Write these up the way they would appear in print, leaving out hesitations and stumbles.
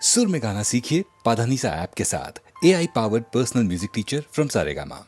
सुर में गाना सीखिए पाधानीसा ऐप के साथ। AI powered personal music teacher from Saregama.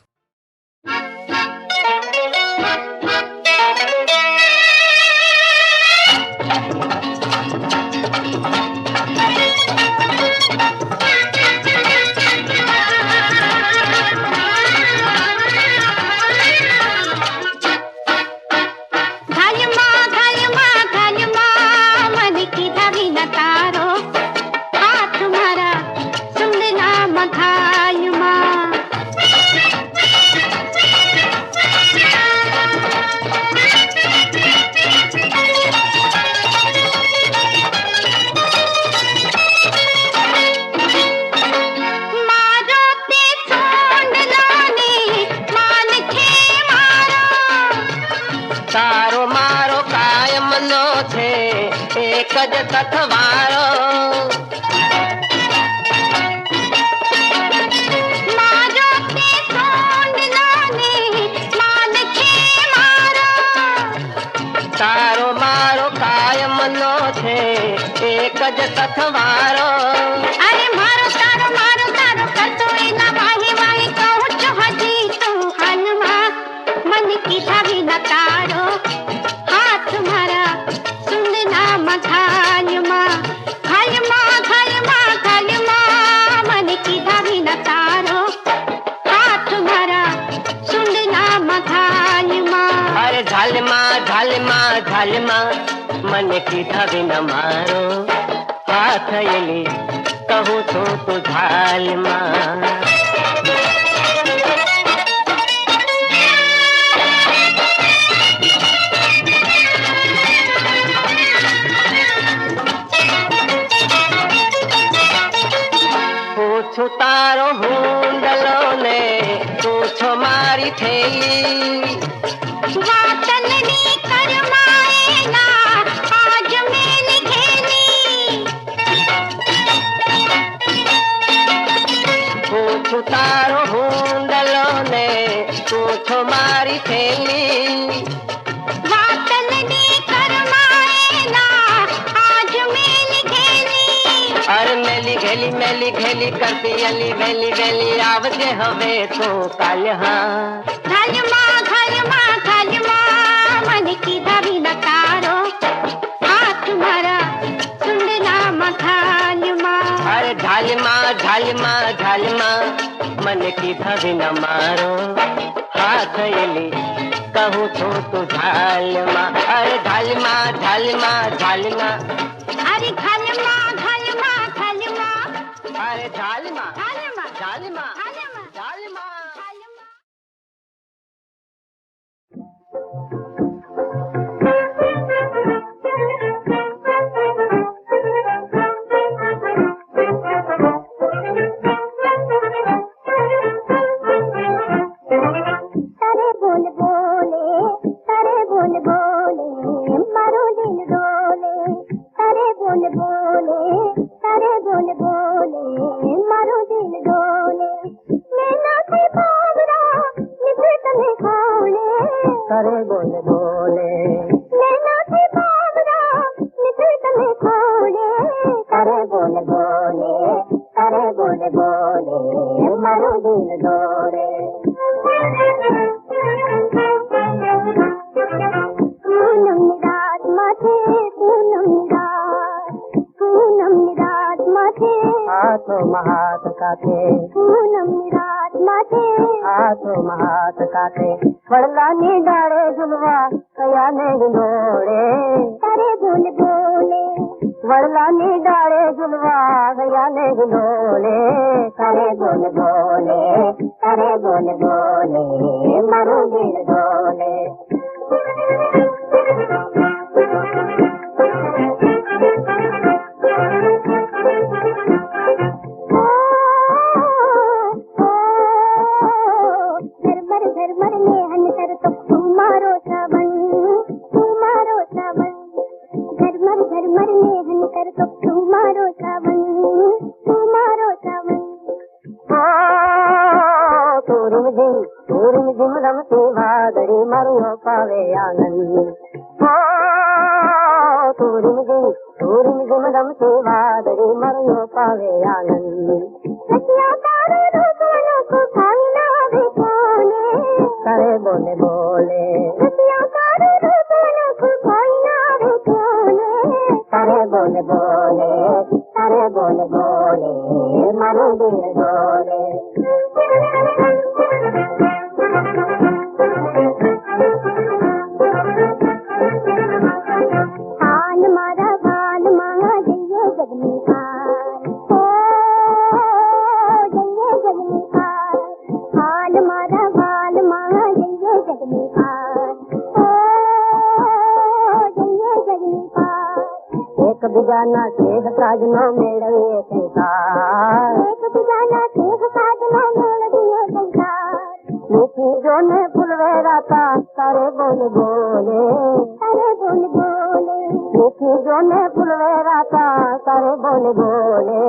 तारो मारो कायम नो छे एक ज तथवारो मारो ते सोंड लाने मान छे मारो तारो मारो कायम नो छे एक ज तथवारो अरे मारो तारो करतो एना वाही वाही कहूं छो हजी तू हलवा मन की धावी न तारो हाथ मारा सुनना मखालमा खालमा मन की धावी न तारो हाथ मारा सुनना मखालमा अरे झालमा झालमा झालमा मन की धावी न मारो हाथ एली कहूँ तो झालमा पूछो तारो हुंडलो ने पूछो मारी थेली वातन नी करमाएला आज मेली घेली पूछो तारो हुंडलो ने पूछो मारी थेली वातन नी करमाएला आज मेली घेली अरे मेली घेली करती अली वेली आवजे हवे तो काल हाँ घलमा मन की धावी न तारो हाथ मारा सुनना मखालमा अरे झालमा मन की धवी न मारो हाथ एली कहूँ तो झालमा अरे झालमा अरे घलमा अरे झालमा घलमा करे बोले नैना से बावरा निकल तने खोले करे बोले मारो दिल डोले पूनम निरात माथे हाथों महात काटे पूनम निरात माथे हाथों महात काटे पड़ला नी डाड़े झुलवा कया ने गिलोड़े करे बोले वड़ला नी डाड़े झुलवा कया ने गिलोड़े करे बोले मारो दिल डोले झरमर नेहन कर तो तुम्हारो श्रवण झरमर नेहन कर तो तुम्हारो श्रवण तोरिम जिम रमती भादरी मरुओ पावे आनंद तोरिम रिम झिम रम से वादरी मरियो पावे आनंद सखिया तारो रूपनो को भाई ना बेकोने करे बोले बोले सखिया तारो रूपनो को भाई ना बेकोने करे बोले बोले करे बोले बोले मारो दिल बोले हाल मारा भाल मांगा जइए जगनी पार ओ जइए जगनी पार हाल मारा भाल मांगा जइए जगनी पार ओ जइए जगनी पार एक बिजाना सेह साजनो मेड़वे संसार एक बिजाना सेह साजना मेल दिए संसार मीठी जोने फुलवे राता करे बोले बोले अरे बोल बोले मीठी जोने फुलवे राता करे बोले बोले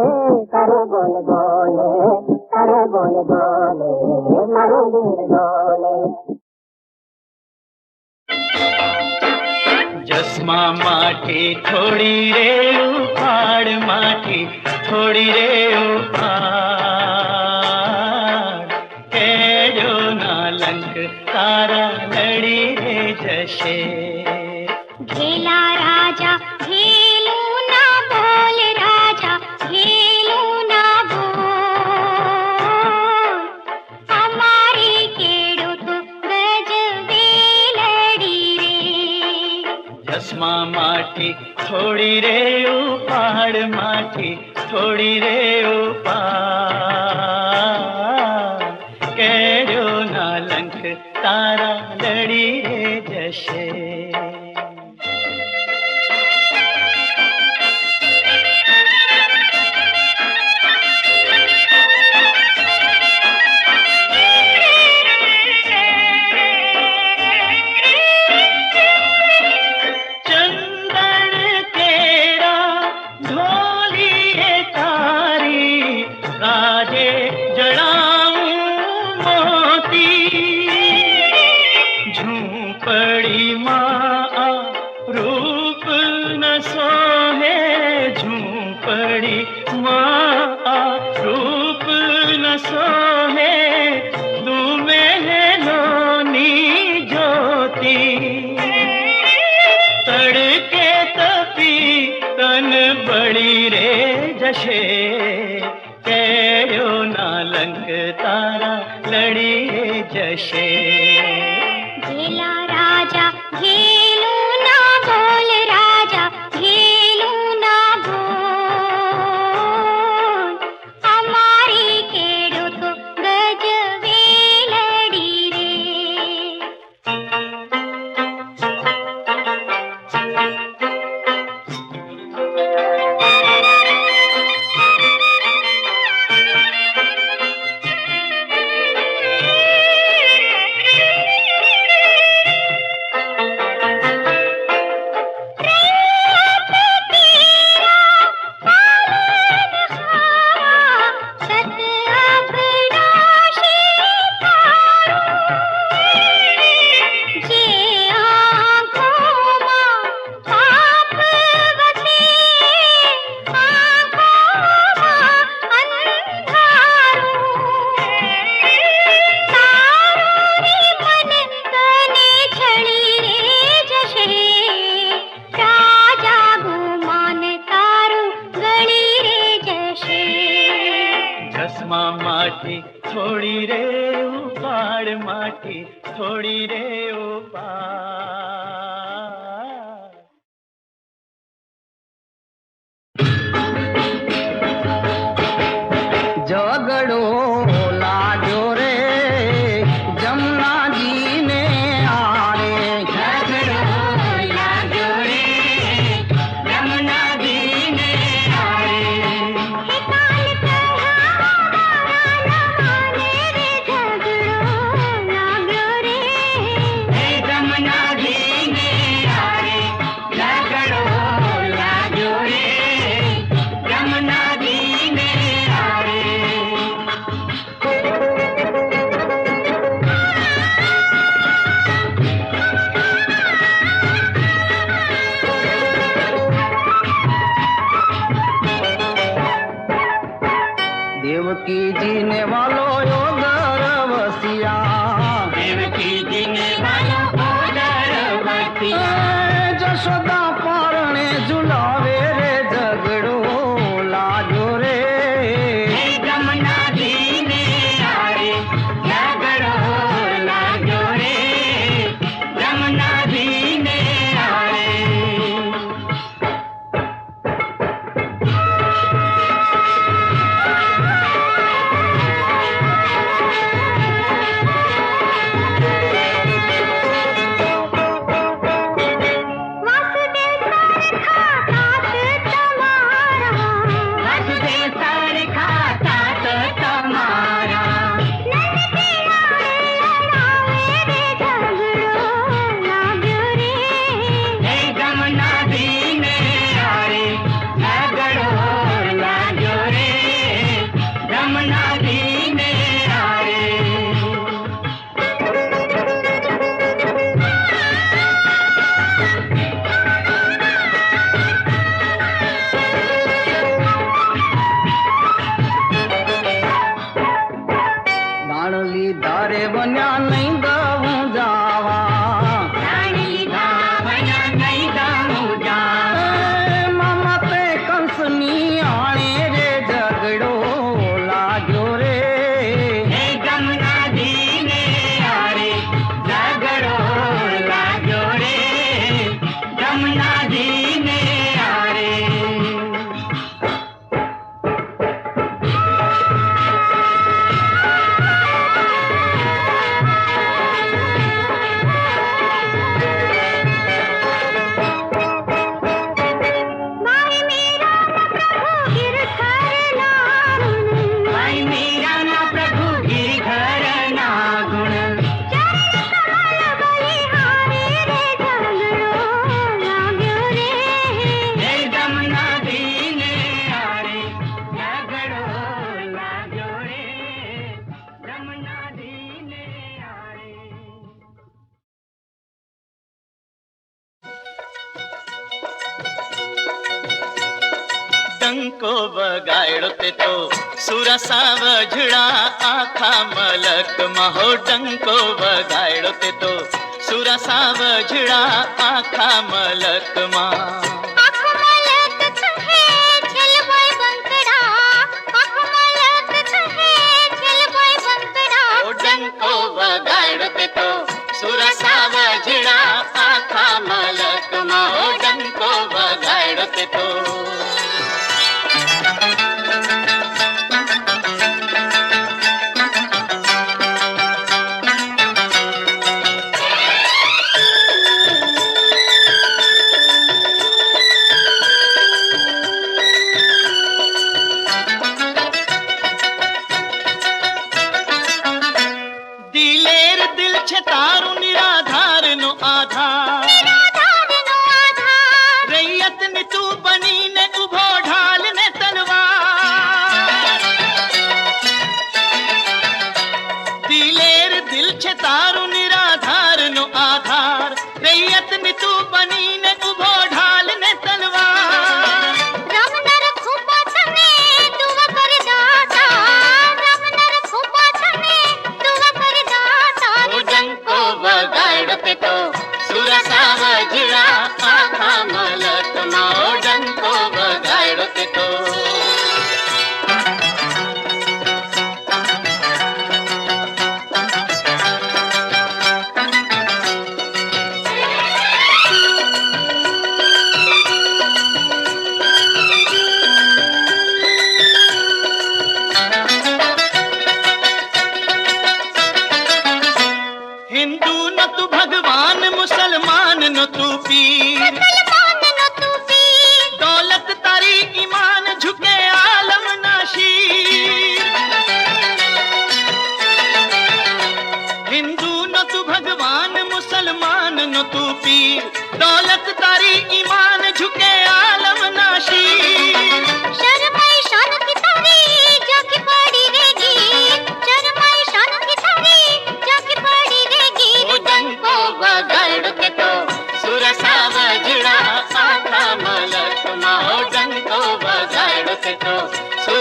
करे बोले बोले करे बोले बोले मारो दिल बोले जसमा माटी थोड़ी रे उपाड़ माटी थोड़ी रे उपाड़ के जो नालंक तारा लड़ी रे जशे घेला राजा घेलू ना बोल राजा घेलू ना बोल हमारी केड़ो तो गज बेलड़ी रे जसमा माटी थोड़ी रे उपाड़ माटी थोड़ी रे उपाड़ के जो नालंक तारा लड़ी रे जशे चंदन तेरा ढोलिए तारी राजे जड़ाऊं मोती झूंपड़ी माँ रूप न सोहे झूंपड़ी माँ रूप न सोहे तू मेहलोनी ज्योति तड़के तपी तन बड़ी रे जशे केयो नालंक तारा लड़ी रे जशे घेला राजा घेलू ना बोल राजा घेलू ना बोल हमारी केड़ो तो गज बेलड़ी रे जसमा माटी थोड़ी रे उपाड़ माटी थोड़ी रे उपाड़ झगड़ो लाग्यो रे जमुना जी ने आरे झगड़ो लाग्यो रे जमुना जी ने आरे जमुना जी ने देवकी जी ने वालो यो दरवसिया, देवकी जी ने वालो दरवसिया, जशोदा पारणे झुलावे रे झगड़ो लाग्यो रे, जमुना जी ने आरे झगड़ो लाग्यो रे, जमुना जी ने आरे। दाणली धारे बन्या नहीं दऊ जावा, मामा ते कंसनी आणे रे झगड़ो लाग्यो रे, जमुना जी ने आरे झगड़ो लाग्यो रे, जमुना जी ने आरे। भाई मेरा ना प्रभु गिरधर ना गुण, हे जमुना जी ने आरे झगड़ो लाग्यो रे, जमुना जी ने आरे। डंको बगाड़ो ते तो सुरसा वझड़ा आखा मलक महो, डंको बगाड़ो ते तो सुरसा वझड़ा आखा मलक मा। डंको बगाड़ो ते तो सुरसा वझड़ा आखा मलक मा, डंको बगाड़ो ते तो। दिलेर दिल छे तारू निराधार नो आधार, रैयत नि तू बनी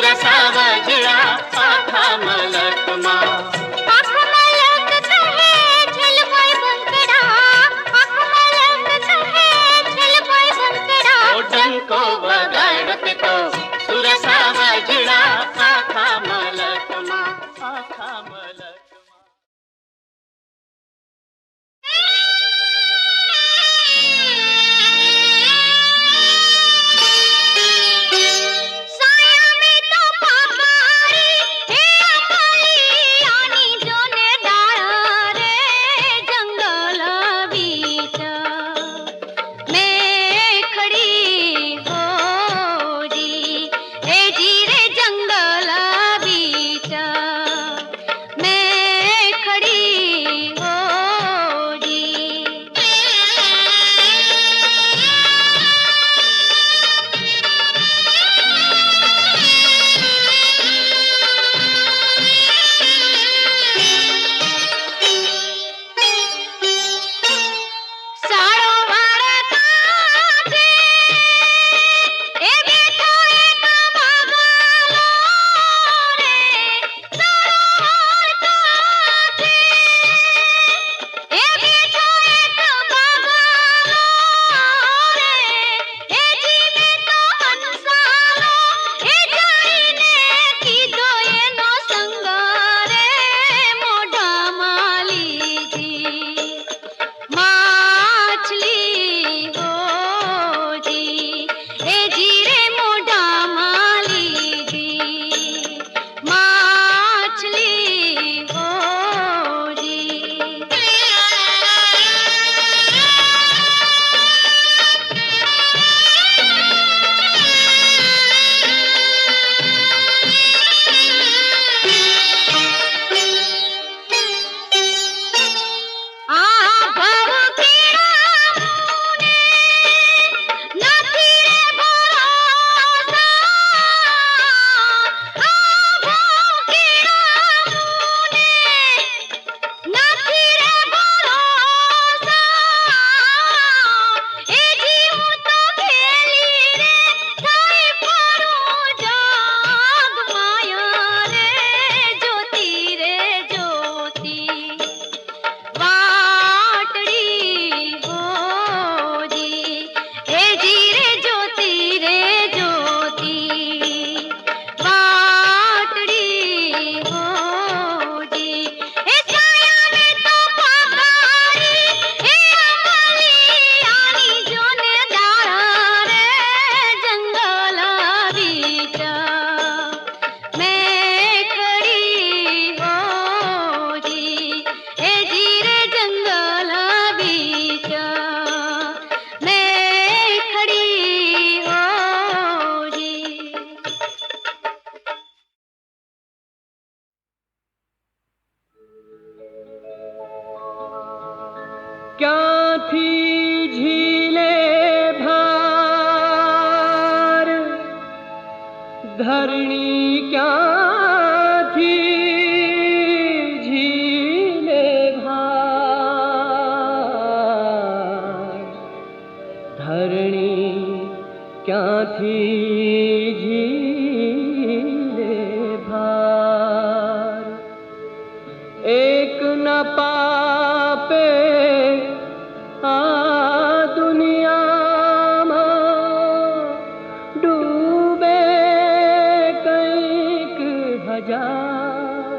सुरसा वजड़ा आखा मलक माँ आँख मलक कहे झलकोई बंकड़ा, आँख मलक कहे झलकोई बंकड़ा। ओ डंको वगाड़ते तो सुरसा वजड़ा आखा मलक माँ, आखा मलक माँ। साया में तो पापारी हे अमली आनी जोने डाळ रे जंगल बीच मैं खड़ी हो जी हे जी रे जंगल बीच मैं खड़ी हो जी। साड़ो वाड़ा काजे ए बेठो एक बागालो रे साड़ो वाड़ा काजे ए बेठो एक बागालो रे ए जी में तो हंसालो ए जाईने कीधो एनो संग रे मोढा माली जी माछली हो जी ए जी रे मोढा माली जी माछली हो जी। आ भव केरा मुने નથી રે ભરોસા આ ભવ કેરા મુને નથી રે ભરોસા એ જીવ તો ખેલી રે થઈ પરું જગ માયા રે જ્યોતિ રે જ્યોતિ वाटड़ी हो जी हे जी रे ज्योति वाटड़ी हो जी। हे साया में तो पापारी हे अमली आनी जोने डाळ रे जंगल बीच मैं खड़ी हो जी हे जी रे जंगल बीच मैं खड़ी हो जी। क्या थी झीले भार धरणी क्या थी झीले भार धरणी क्या थी झीले भार एक न पापे आ दुनिया में डूबे कैक हजार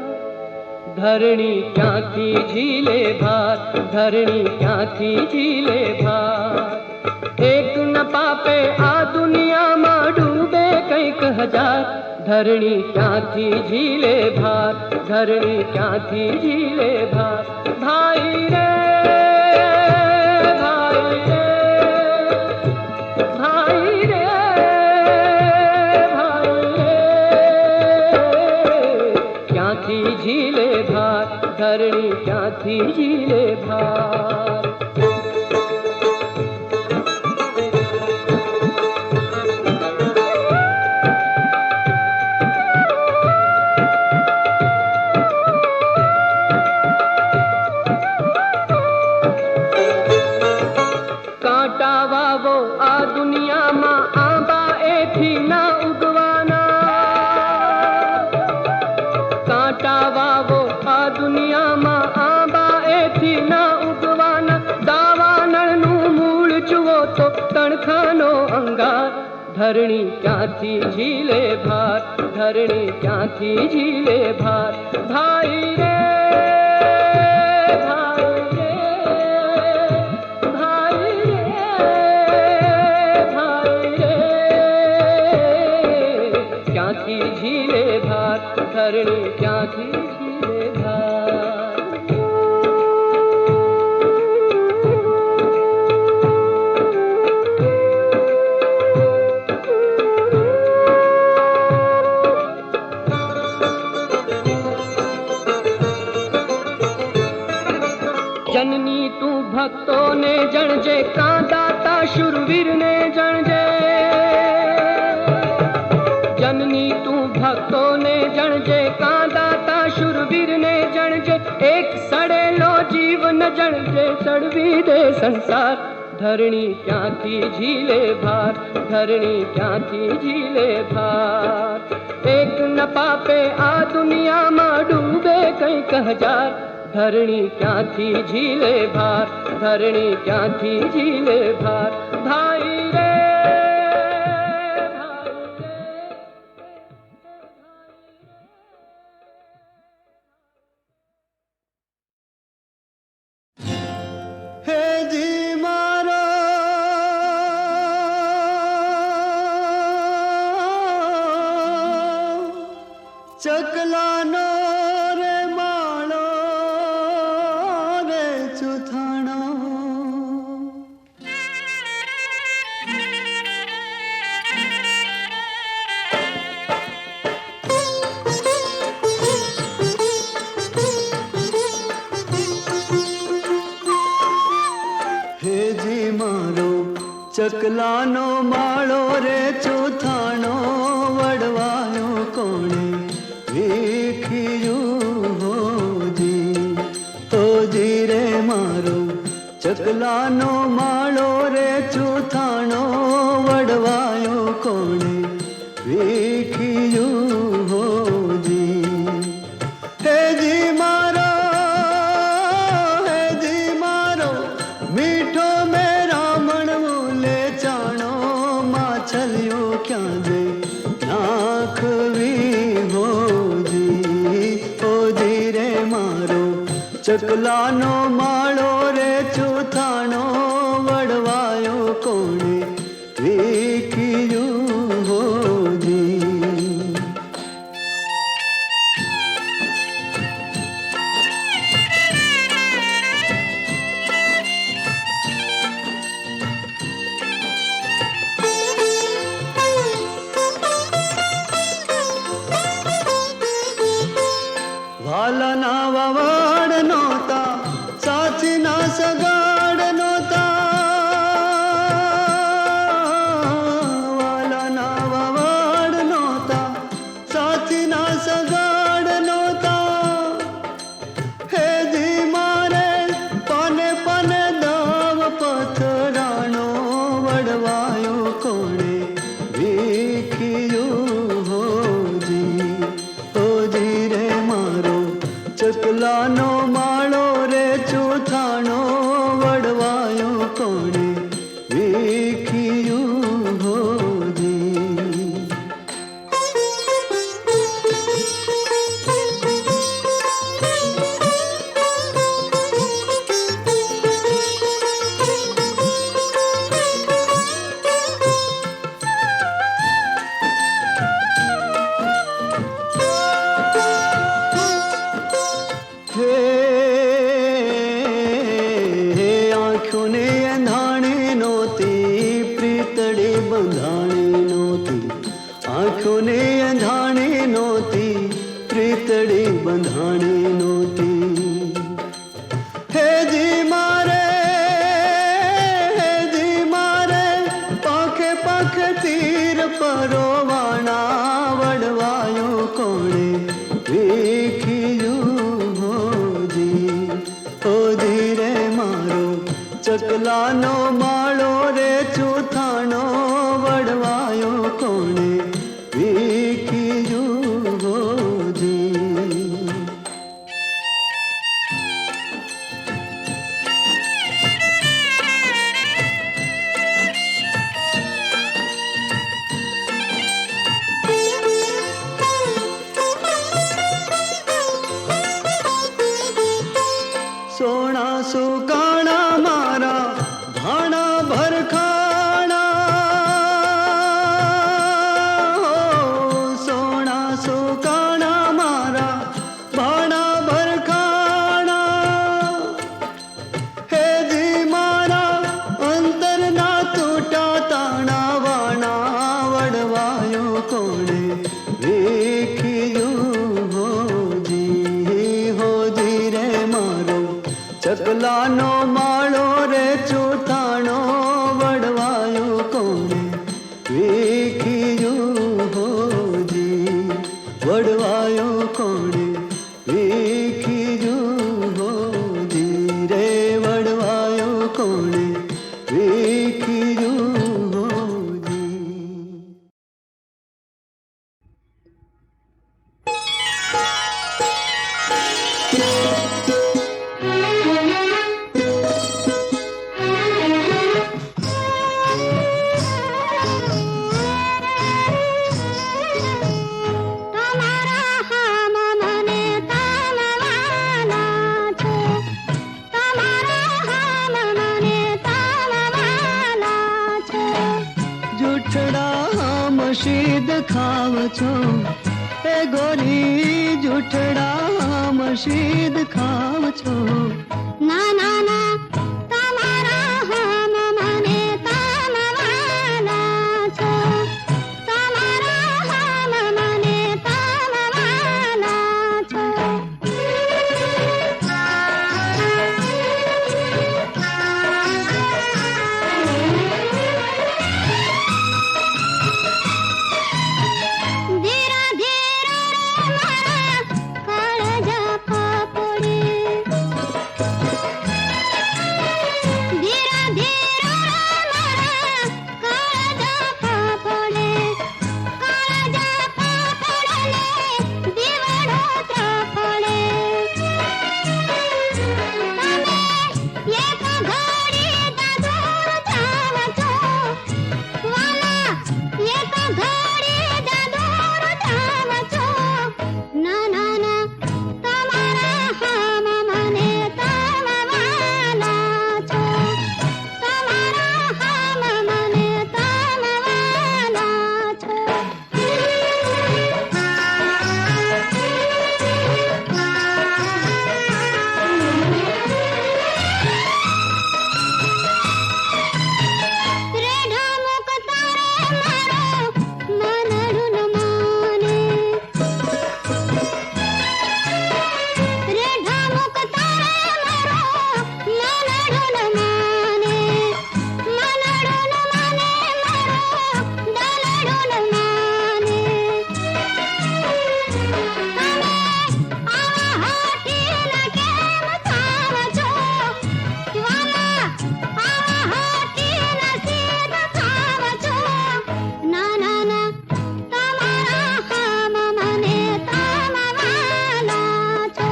धरणी क्या थी झीले भार धरणी क्या थी झीले भार एक न पापे आ दुनिया में डूबे कैक हजार धरणी क्या थी झीले भार धरणी क्या थी झीले भार भाई रे भाई रे भाई रे भाई रे क्या थी झीले भार धरणी क्या थी झीले भार दुनिया मां आंबा एथी ना उगवाना દુનિયામાં આંબા એથી ના ઉગવાના દાવાનળનું મૂળ જુઓ તો તણખાનો અંગાર ધરણી ક્યાંથી ઝીલે ભાર ધરણી ક્યાંથી ઝીલે ભાર ભાઈ રે झीले भार धरणी क्याथी झीले भार जननी तू भक्तों ने जणजे कांदाता शुरवीर ने जणजे जननी तू भक्तों ने जणजे कांदाता शुरवीर ने जणजे एक सड़ेलो जीव न जणजे सड़वी दे संसार धरणी क्याथी झीले भार धरणी क्याथी झीले भार एक न पापे आ दुनिया में डूबे कईक हजार धरणी क्याथी झीले भार धरणी क्याथी झीले भार भाई रे ચકલાનો રે માળો રે ચુથાણો હેજી મારો ચકલાનો માળો રે ચુથાણો વડવાયો કોણે હોજી રે મારો ચકલાનો માળો રે ચૂથાણો વડવાયો કોણે વીખ્યું હોજી હેજી મારો મીઠો મેં રામણ ઉલે ચાણો માછલીઓ ક્યાં જઈ નાખવી હોજી રે મારો ચકલાનો માળો રે ચૂથાણો વડવાયો કોણે વીખ્યું હોજી વાલાના વાવાડ નોતા સાચીના સગાડ નોતા વાલાના વાવાડ નોતા સાચીના સગાડ નોતા હેજી મારે પાને પાને દાવ પથરાણો વડવાયો કોણે વીખ્યું હોજી રે મારો ચકલાનો માળો રે ચૂથાણો વડવાયો કોણે વીખ્યું હોજી આંખોને અંધાણી નહોતી પ્રીતડી બંધાણી નહોતી આંખોને અંધાણી નહોતી પ્રીતડી બંધાણી નહોતી હેજી મારે પાખે પાખે તીર પરોવાણા વડવાયો કોણે વીખ્યું હોજી રે મારો ચકલાનો માળો રે ચૂથાણો વડવાયો કોણે વીખ્યું હોજી વડવાયો કોણે વીખી જો ધીરે વડવાયો કોણે વીખી જો મશીદ ખાવ છો એ ગોરી જૂઠડા મશીદ ખાવ છો ના ના ના તમારા હમ મને તમવાલા છો તમારા હમ મને તમવાલા છો ધીરા ધીરા મારા કાળજા પાપડે ધીરા ધીરા મારા કાળજા પાપડે કાળજા પાપડને દીવાડો ત્રાપડે તમે એક ઘડી દાદુર ચાવ છો વાલા એક ઘડી દાદુર ચાવ છો ના ના ના તમારા હમ મને તમવાલા છો તમારા હમ મને તમવાલા છો રેઢા મુક તારે મારો મનડું ન માને રેઢા મુક તારે મારો મનડું ન માને મનડું ન માને મારો દલડું ન માને તમે આવા હાટીના કેમ થાવ છો વાલા આવા હાટીના સીધ થાવ છો ના ના ના તમારા હમ મને તમવાલા છો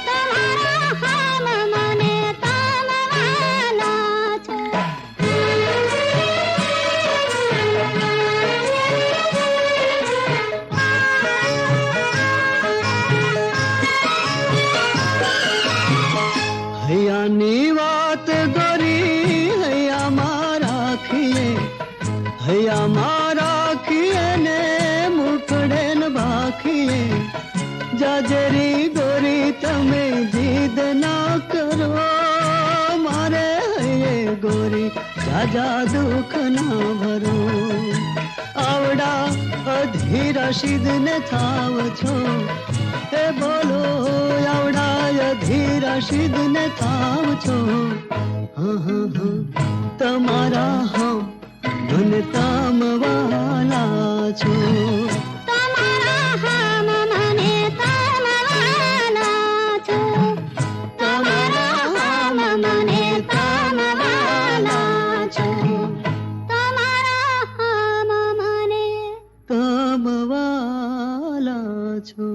તમારા હમ મને તમવાલા છો હૈયાની વાત ગોરી હૈયામાં રાખીએ હૈયામાં રાખીએ ને મુખડે ન ભાખીએ જાજરી ગોરી તમે જીદ ના કરો મારે હૈયે ગોરી જાજા દુઃખ ના ભરો આવડા અધીરા શીદ ને થાવ છો એ બોલો આવડા અધીરા શીદ ને થાવ છો તમારા હમ મને તમવાલા છો તમારા હમ મને તમવાલા છો તમારા હમ મને તમવાલા છો તમારા હમ મને તમવાલા છો